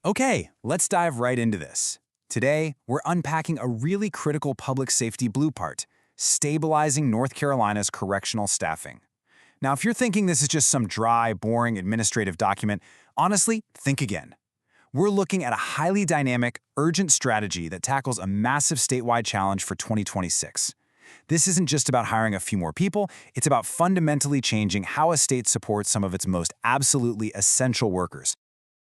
Okay, let's dive right into this. Today, we're unpacking a really critical public safety blue part, stabilizing North Carolina's correctional staffing. Now, if you're thinking this is just some dry, boring administrative document, honestly, think again. We're looking at a highly dynamic, urgent strategy that tackles a massive statewide challenge for 2026. This isn't just about hiring a few more people, it's about fundamentally changing how a state supports some of its most absolutely essential workers.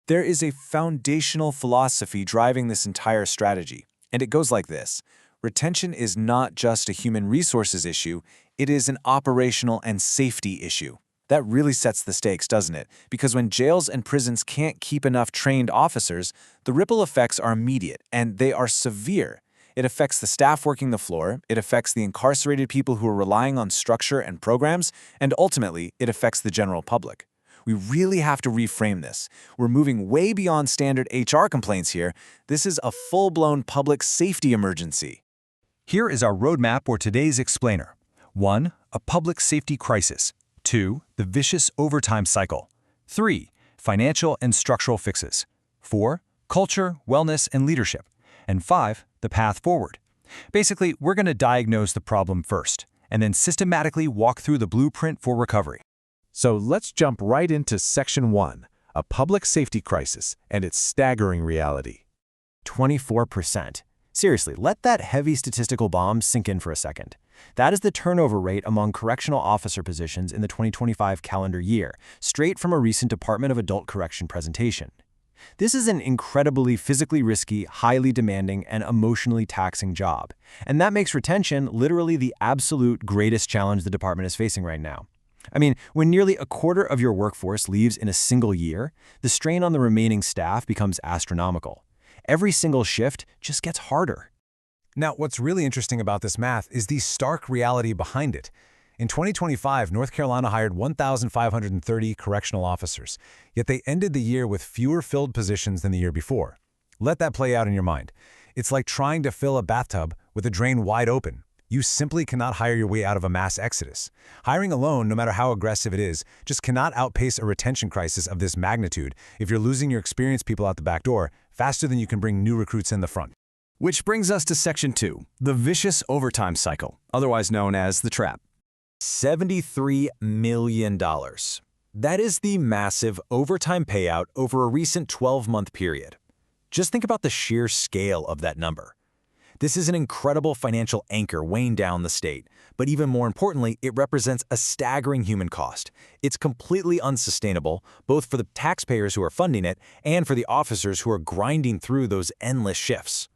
There is a foundational philosophy driving this entire strategy, and it goes like this. Retention is not just a human resources issue, it is an operational and safety issue. That really sets the stakes, doesn't it? Because when jails and prisons can't keep enough trained officers, the ripple effects are immediate, and they are severe. It affects the staff working the floor, it affects the incarcerated people who are relying on structure and programs, and ultimately, it affects the general public. We really have to reframe this. We're moving way beyond standard HR complaints here. This is a full-blown public safety emergency. Here is our roadmap or today's explainer. 1. A public safety crisis. 2. The vicious overtime cycle. 3. Financial and structural fixes. 4. Culture, wellness, and leadership. And 5. The path forward. Basically, we're going to diagnose the problem first, and then systematically walk through the blueprint for recovery. So let's jump right into Section 1, a public safety crisis and its staggering reality. 24%. Seriously, let that heavy statistical bomb sink in for a second. That is the turnover rate among correctional officer positions in the 2025 calendar year, straight from a recent Department of Adult Correction presentation. This is an incredibly physically risky, highly demanding, and emotionally taxing job, and that makes retention literally the absolute greatest challenge the department is facing right now. I mean, when nearly a quarter of your workforce leaves in a single year, the strain on the remaining staff becomes astronomical. Every single shift just gets harder. Now, what's really interesting about this math is the stark reality behind it. In 2025, North Carolina hired 1,530 correctional officers, yet they ended the year with fewer filled positions than the year before. Let that play out in your mind. It's like trying to fill a bathtub with a drain wide open. You simply cannot hire your way out of a mass exodus. Hiring alone, no matter how aggressive it is, just cannot outpace a retention crisis of this magnitude if you're losing your experienced people out the back door faster than you can bring new recruits in the front. Which brings us to Section 2, the vicious overtime cycle, otherwise known as the trap. $73 million. That is the massive overtime payout over a recent 12-month period. Just think about the sheer scale of that number. This is an incredible financial anchor weighing down the state, but even more importantly, it represents a staggering human cost. It's completely unsustainable, both for the taxpayers who are funding it and for the officers who are grinding through those endless shifts.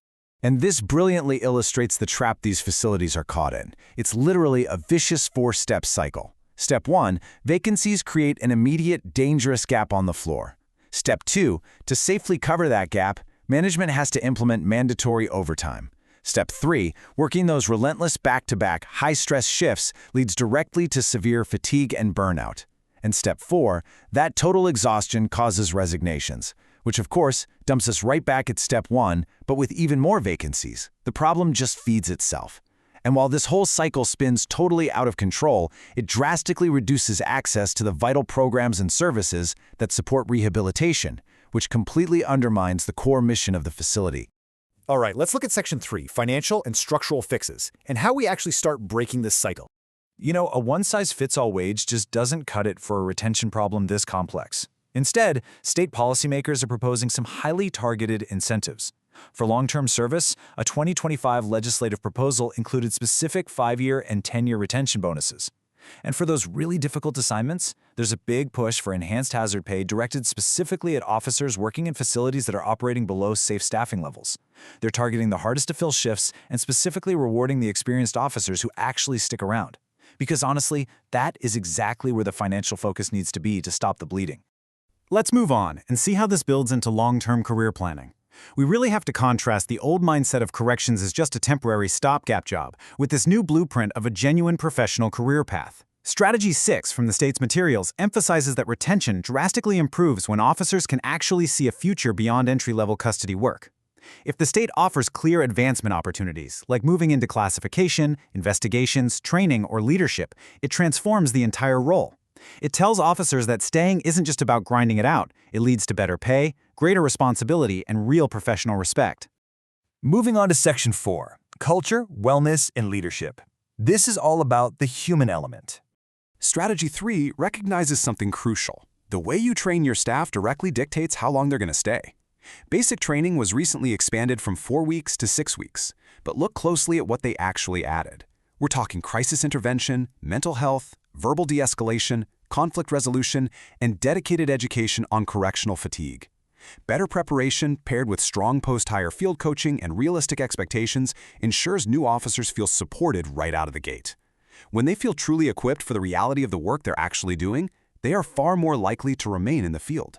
And this brilliantly illustrates the trap these facilities are caught in. It's literally a vicious four-step cycle. Step 1, vacancies create an immediate, dangerous gap on the floor. Step 2, to safely cover that gap, management has to implement mandatory overtime. Step 3, working those relentless back-to-back, high-stress shifts leads directly to severe fatigue and burnout. And Step 4, that total exhaustion causes resignations, which of course dumps us right back at Step 1, but with even more vacancies. The problem just feeds itself. And while this whole cycle spins totally out of control, it drastically reduces access to the vital programs and services that support rehabilitation, which completely undermines the core mission of the facility. All right, let's look at Section 3, financial and structural fixes, and how we actually start breaking this cycle. You know, a one-size-fits-all wage just doesn't cut it for a retention problem this complex. Instead, state policymakers are proposing some highly targeted incentives. For long-term service, a 2025 legislative proposal included specific 5-year and 10-year retention bonuses. And for those really difficult assignments, there's a big push for enhanced hazard pay directed specifically at officers working in facilities that are operating below safe staffing levels. They're targeting the hardest-to-fill shifts and specifically rewarding the experienced officers who actually stick around. Because honestly, that is exactly where the financial focus needs to be to stop the bleeding. Let's move on and see how this builds into long-term career planning. We really have to contrast the old mindset of corrections as just a temporary stopgap job with this new blueprint of a genuine professional career path. Strategy 6 from the state's materials emphasizes that retention drastically improves when officers can actually see a future beyond entry-level custody work. If the state offers clear advancement opportunities, like moving into classification, investigations, training, or leadership, it transforms the entire role. It tells officers that staying isn't just about grinding it out. It leads to better pay, greater responsibility, and real professional respect. Moving on to Section 4, Culture, Wellness, and Leadership. This is all about the human element. Strategy 3 recognizes something crucial. The way you train your staff directly dictates how long they're going to stay. Basic training was recently expanded from 4 weeks to 6 weeks, but look closely at what they actually added. We're talking crisis intervention, mental health, verbal de-escalation, conflict resolution, and dedicated education on correctional fatigue. Better preparation paired with strong post-hire field coaching and realistic expectations ensures new officers feel supported right out of the gate. When they feel truly equipped for the reality of the work they're actually doing, they are far more likely to remain in the field.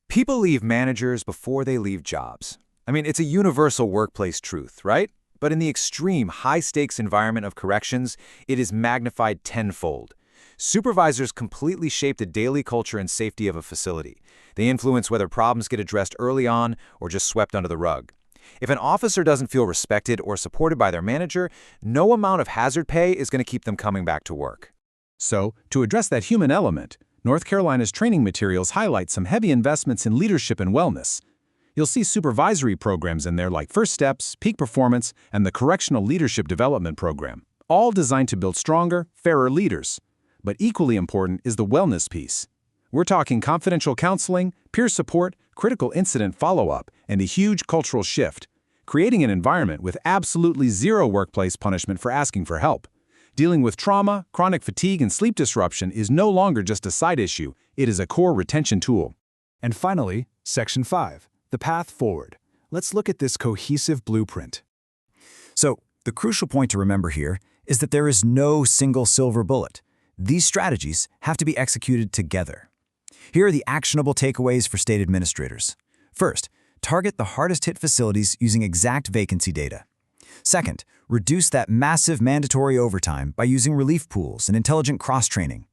People leave managers before they leave jobs. I mean, it's a universal workplace truth, right? But in the extreme, high-stakes environment of corrections, it is magnified tenfold. Supervisors completely shape the daily culture and safety of a facility. They influence whether problems get addressed early on or just swept under the rug. If an officer doesn't feel respected or supported by their manager, no amount of hazard pay is going to keep them coming back to work. So, to address that human element, North Carolina's training materials highlight some heavy investments in leadership and wellness. You'll see supervisory programs in there like First Steps, Peak Performance, and the Correctional Leadership Development Program, all designed to build stronger, fairer leaders. But equally important is the wellness piece. We're talking confidential counseling, peer support, critical incident follow-up, and a huge cultural shift, creating an environment with absolutely zero workplace punishment for asking for help. Dealing with trauma, chronic fatigue, and sleep disruption is no longer just a side issue, it is a core retention tool. And finally, Section 5, the path forward. Let's look at this cohesive blueprint. So, the crucial point to remember here is that there is no single silver bullet. These strategies have to be executed together. Here are the actionable takeaways for state administrators. First, target the hardest-hit facilities using exact vacancy data. Second, reduce that massive mandatory overtime by using relief pools and intelligent cross-training.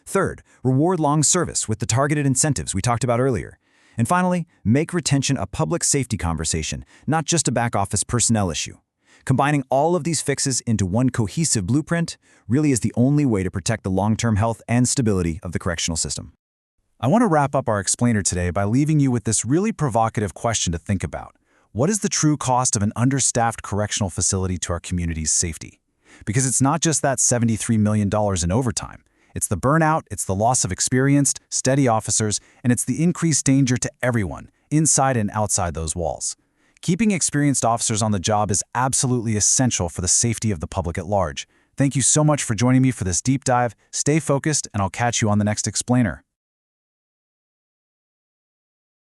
Third, reward long service with the targeted incentives we talked about earlier. And finally, make retention a public safety conversation, not just a back-office personnel issue. Combining all of these fixes into one cohesive blueprint really is the only way to protect the long-term health and stability of the correctional system. I want to wrap up our explainer today by leaving you with this really provocative question to think about. What is the true cost of an understaffed correctional facility to our community's safety? Because it's not just that $73 million in overtime. It's the burnout, it's the loss of experienced, steady officers, and it's the increased danger to everyone, inside and outside those walls. Keeping experienced officers on the job is absolutely essential for the safety of the public at large. Thank you so much for joining me for this deep dive. Stay focused, and I'll catch you on the next explainer.